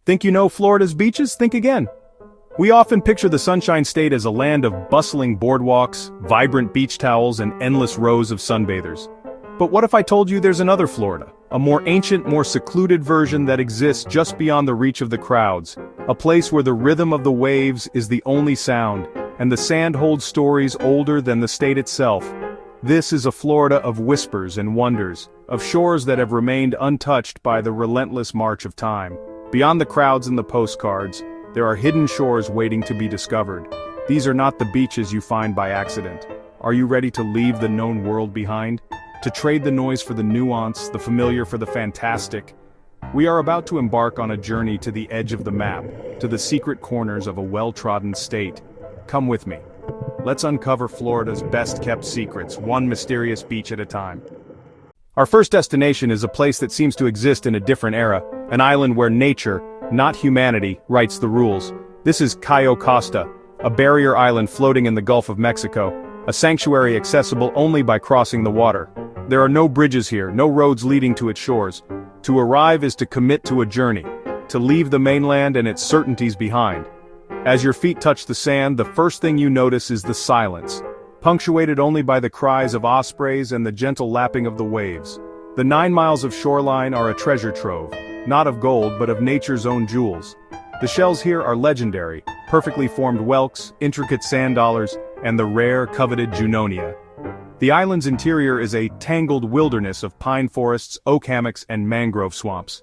Think you know Florida's beaches? Think again. We often picture the Sunshine State as a land of bustling boardwalks, vibrant beach towels, and endless rows of sunbathers. But what if I told you there's another Florida? A more ancient, more secluded version that exists just beyond the reach of the crowds. A place where the rhythm of the waves is the only sound, and the sand holds stories older than the state itself. This is a Florida of whispers and wonders, of shores that have remained untouched by the relentless march of time. Beyond the crowds and the postcards, there are hidden shores waiting to be discovered. These are not the beaches you find by accident. Are you ready to leave the known world behind? To trade the noise for the nuance, the familiar for the fantastic? We are about to embark on a journey to the edge of the map, to the secret corners of a well-trodden state. Come with me. Let's uncover Florida's best-kept secrets, one mysterious beach at a time. Our first destination is a place that seems to exist in a different era, an island where nature, not humanity, writes the rules. This is Cayo, Costa, a barrier island floating in the Gulf of Mexico, a sanctuary accessible only by crossing the water. There are no bridges here, no roads leading to its shores. To arrive is to commit to a journey, to leave the mainland and its certainties behind. As your feet touch the sand, the first thing you notice is the silence, punctuated only by the cries of ospreys and the gentle lapping of the waves. The 9 miles of shoreline are a treasure trove, not of gold but of nature's own jewels. The shells here are legendary, perfectly formed whelks, intricate sand dollars, and the rare, coveted Junonia. The island's interior is a tangled wilderness of pine forests, oak hammocks, and mangrove swamps.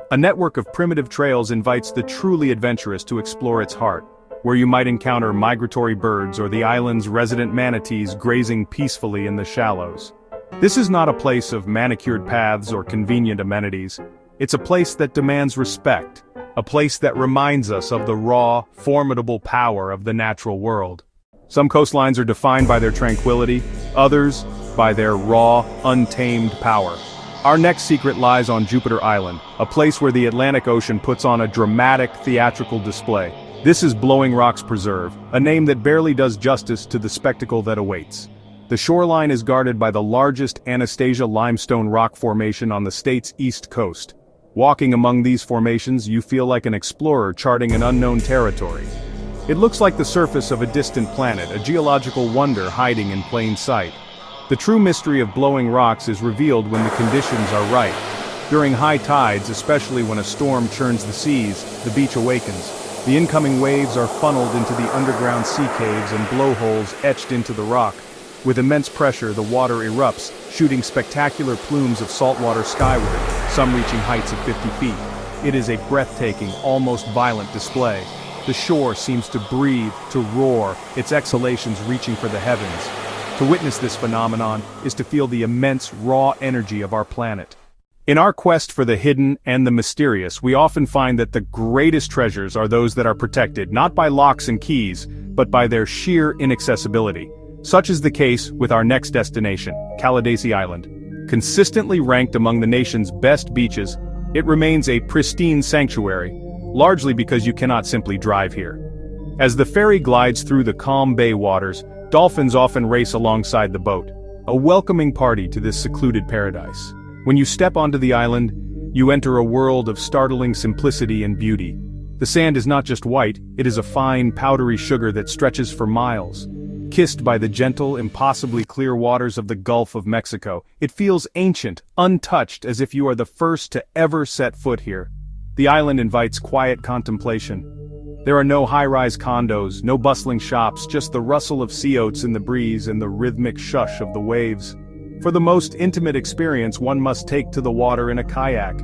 A network of primitive trails invites the truly adventurous to explore its heart, where you might encounter migratory birds or the island's resident manatees grazing peacefully in the shallows. This is not a place of manicured paths or convenient amenities. It's a place that demands respect, a place that reminds us of the raw, formidable power of the natural world. Some coastlines are defined by their tranquility, others by their raw, untamed power. Our next secret lies on Jupiter Island, a place where the Atlantic Ocean puts on a dramatic, theatrical display. This is Blowing Rocks Preserve, a name that barely does justice to the spectacle that awaits. The shoreline is guarded by the largest Anastasia limestone rock formation on the state's east coast. Walking among these formations, you feel like an explorer charting an unknown territory. It looks like the surface of a distant planet, a geological wonder hiding in plain sight. The true mystery of Blowing Rocks is revealed when the conditions are right. During high tides, especially when a storm churns the seas, the beach awakens. The incoming waves are funneled into the underground sea caves and blowholes etched into the rock. With immense pressure, the water erupts, shooting spectacular plumes of saltwater skyward, some reaching heights of 50 feet. It is a breathtaking, almost violent display. The shore seems to breathe, to roar, its exhalations reaching for the heavens. To witness this phenomenon is to feel the immense, raw energy of our planet. In our quest for the hidden and the mysterious, we often find that the greatest treasures are those that are protected not by locks and keys, but by their sheer inaccessibility. Such is the case with our next destination, Caladesi Island. Consistently ranked among the nation's best beaches, it remains a pristine sanctuary, largely because you cannot simply drive here. As the ferry glides through the calm bay waters, dolphins often race alongside the boat, a welcoming party to this secluded paradise. When you step onto the island, you enter a world of startling simplicity and beauty. The sand is not just white, it is a fine, powdery sugar that stretches for miles. Kissed by the gentle, impossibly clear waters of the Gulf of Mexico, it feels ancient, untouched, as if you are the first to ever set foot here. The island invites quiet contemplation. There are no high-rise condos, no bustling shops, just the rustle of sea oats in the breeze and the rhythmic shush of the waves. For the most intimate experience, one must take to the water in a kayak.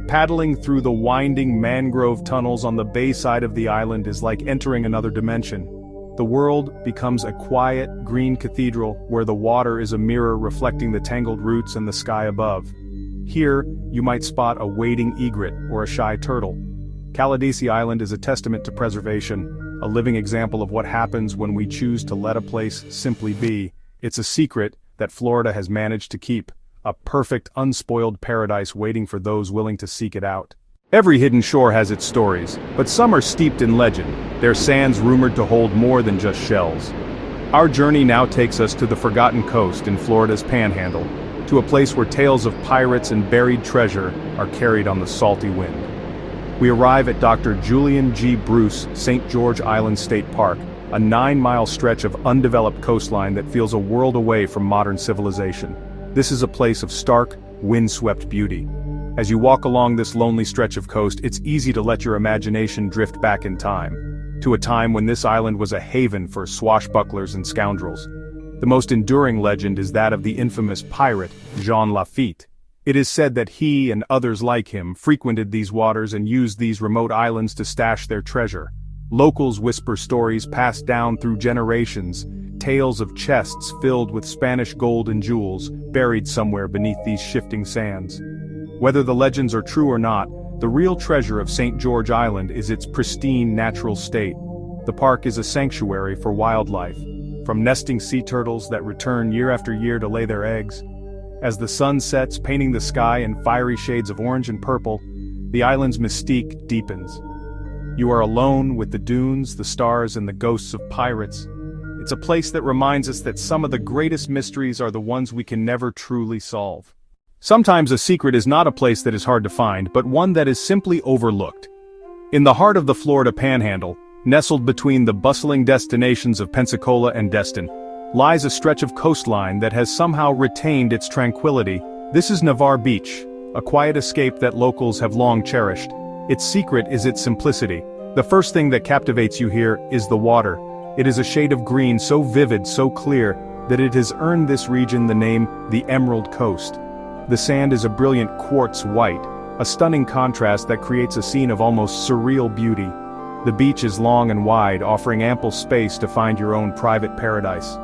Paddling through the winding mangrove tunnels on the bay side of the island is like entering another dimension. The world becomes a quiet, green cathedral where the water is a mirror reflecting the tangled roots and the sky above. Here, you might spot a wading egret or a shy turtle. Caladesi Island is a testament to preservation, a living example of what happens when we choose to let a place simply be. It's a secret that Florida has managed to keep, a perfect, unspoiled paradise waiting for those willing to seek it out. Every hidden shore has its stories, but some are steeped in legend, their sands rumored to hold more than just shells. Our journey now takes us to the forgotten coast in Florida's Panhandle, to a place where tales of pirates and buried treasure are carried on the salty wind. We arrive at Dr. Julian G. Bruce St. George Island State Park, a 9-mile stretch of undeveloped coastline that feels a world away from modern civilization. This is a place of stark, windswept beauty. As you walk along this lonely stretch of coast, it's easy to let your imagination drift back in time, to a time when this island was a haven for swashbucklers and scoundrels. The most enduring legend is that of the infamous pirate, Jean Lafitte. It is said that he and others like him frequented these waters and used these remote islands to stash their treasure. Locals whisper stories passed down through generations, tales of chests filled with Spanish gold and jewels, buried somewhere beneath these shifting sands. Whether the legends are true or not, the real treasure of St. George Island is its pristine natural state. The park is a sanctuary for wildlife, from nesting sea turtles that return year after year to lay their eggs. As the sun sets, painting the sky in fiery shades of orange and purple, the island's mystique deepens. You are alone with the dunes, the stars, and the ghosts of pirates. It's a place that reminds us that some of the greatest mysteries are the ones we can never truly solve. Sometimes a secret is not a place that is hard to find, but one that is simply overlooked. In the heart of the Florida Panhandle, nestled between the bustling destinations of Pensacola and Destin, lies a stretch of coastline that has somehow retained its tranquility. This is Navarre Beach, a quiet escape that locals have long cherished. Its secret is its simplicity. The first thing that captivates you here is the water. It is a shade of green so vivid, so clear, that it has earned this region the name the Emerald Coast. The sand is a brilliant quartz white, a stunning contrast that creates a scene of almost surreal beauty. The beach is long and wide, offering ample space to find your own private paradise.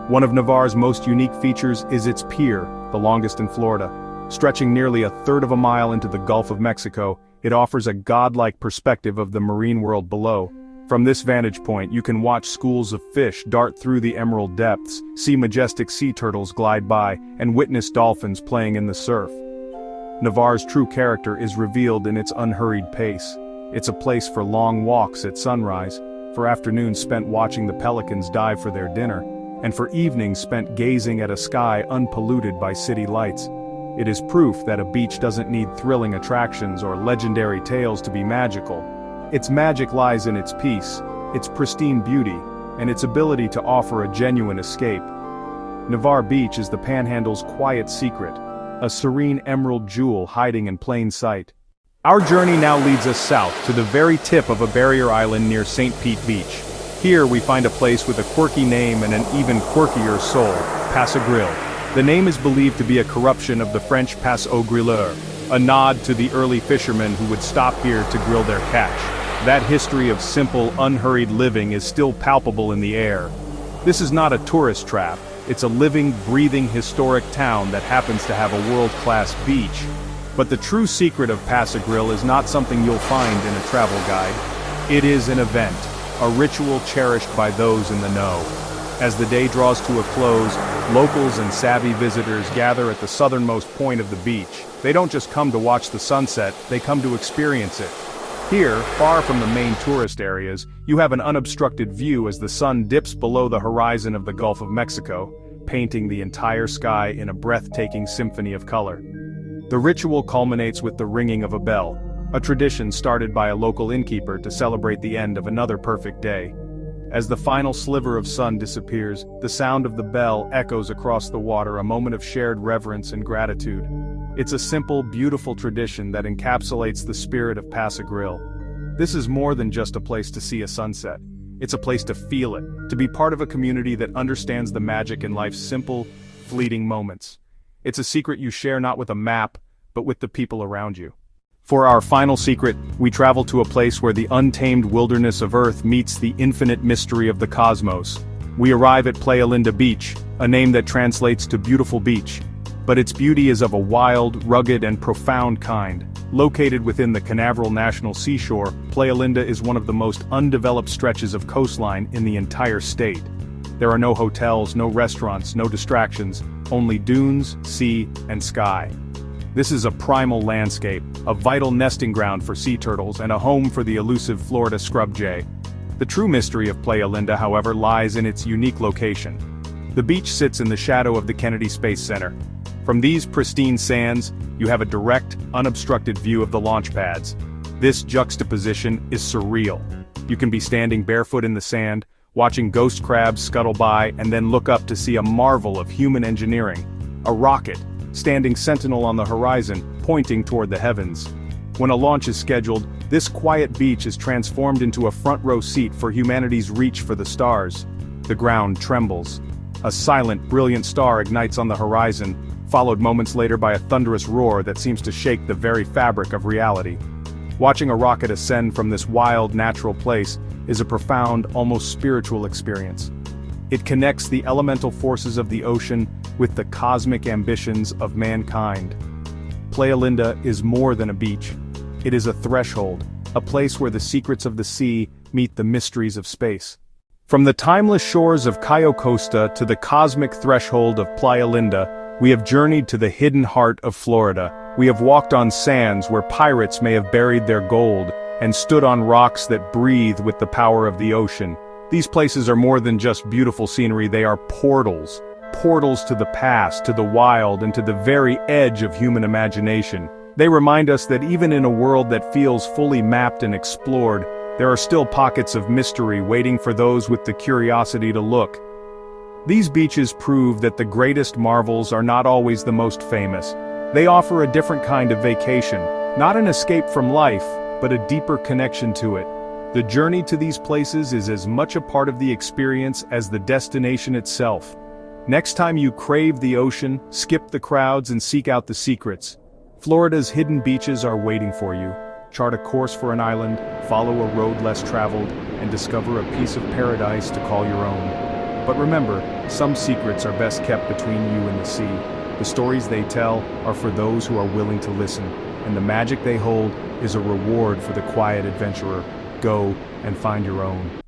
One of Navarre's most unique features is its pier, the longest in Florida. Stretching nearly a third of a mile into the Gulf of Mexico, it offers a godlike perspective of the marine world below. From this vantage point, you can watch schools of fish dart through the emerald depths, see majestic sea turtles glide by, and witness dolphins playing in the surf. Navarre's true character is revealed in its unhurried pace. It's a place for long walks at sunrise, for afternoons spent watching the pelicans dive for their dinner, and for evenings spent gazing at a sky unpolluted by city lights. It is proof that a beach doesn't need thrilling attractions or legendary tales to be magical. Its magic lies in its peace, its pristine beauty, and its ability to offer a genuine escape. Navarre Beach is the Panhandle's quiet secret, a serene emerald jewel hiding in plain sight. Our journey now leads us south to the very tip of a barrier island near St. Pete Beach. Here we find a place with a quirky name and an even quirkier soul, Pass-a-Grille. The name is believed to be a corruption of the French Pass-a-Grilleur, a nod to the early fishermen who would stop here to grill their catch. That history of simple, unhurried living is still palpable in the air. This is not a tourist trap, it's a living, breathing historic town that happens to have a world-class beach. But the true secret of Pass-a-Grille is not something you'll find in a travel guide. It is an event, a ritual cherished by those in the know. As the day draws to a close, locals and savvy visitors gather at the southernmost point of the beach. They don't just come to watch the sunset, they come to experience it. Here, far from the main tourist areas, you have an unobstructed view as the sun dips below the horizon of the Gulf of Mexico, painting the entire sky in a breathtaking symphony of color. The ritual culminates with the ringing of a bell, a tradition started by a local innkeeper to celebrate the end of another perfect day. As the final sliver of sun disappears, the sound of the bell echoes across the water, a moment of shared reverence and gratitude. It's a simple, beautiful tradition that encapsulates the spirit of Pass-a-Grille. This is more than just a place to see a sunset. It's a place to feel it, to be part of a community that understands the magic in life's simple, fleeting moments. It's a secret you share not with a map, but with the people around you. For our final secret, we travel to a place where the untamed wilderness of Earth meets the infinite mystery of the cosmos. We arrive at Playalinda Beach, a name that translates to beautiful beach. But its beauty is of a wild, rugged, and profound kind. Located within the Canaveral National Seashore, Playalinda is one of the most undeveloped stretches of coastline in the entire state. There are no hotels, no restaurants, no distractions, only dunes, sea, and sky. This is a primal landscape, a vital nesting ground for sea turtles and a home for the elusive Florida scrub jay. The true mystery of Playalinda, however, lies in its unique location. The beach sits in the shadow of the Kennedy Space Center. From these pristine sands, you have a direct, unobstructed view of the launch pads. This juxtaposition is surreal. You can be standing barefoot in the sand, watching ghost crabs scuttle by, and then look up to see a marvel of human engineering. A rocket, standing sentinel on the horizon, pointing toward the heavens. When a launch is scheduled, this quiet beach is transformed into a front-row seat for humanity's reach for the stars. The ground trembles. A silent, brilliant star ignites on the horizon, followed moments later by a thunderous roar that seems to shake the very fabric of reality. Watching a rocket ascend from this wild, natural place is a profound, almost spiritual experience. It connects the elemental forces of the ocean with the cosmic ambitions of mankind. Playalinda is more than a beach. It is a threshold, a place where the secrets of the sea meet the mysteries of space. From the timeless shores of Cayo Costa to the cosmic threshold of Playalinda, we have journeyed to the hidden heart of Florida. We have walked on sands where pirates may have buried their gold, and stood on rocks that breathe with the power of the ocean. These places are more than just beautiful scenery, they are portals. Portals to the past, to the wild, and to the very edge of human imagination. They remind us that even in a world that feels fully mapped and explored, there are still pockets of mystery waiting for those with the curiosity to look. These beaches prove that the greatest marvels are not always the most famous. They offer a different kind of vacation, not an escape from life, but a deeper connection to it. The journey to these places is as much a part of the experience as the destination itself. Next time you crave the ocean, skip the crowds and seek out the secrets. Florida's hidden beaches are waiting for you. Chart a course for an island, follow a road less traveled, and discover a piece of paradise to call your own. But remember, some secrets are best kept between you and the sea. The stories they tell are for those who are willing to listen, and the magic they hold is a reward for the quiet adventurer. Go and find your own.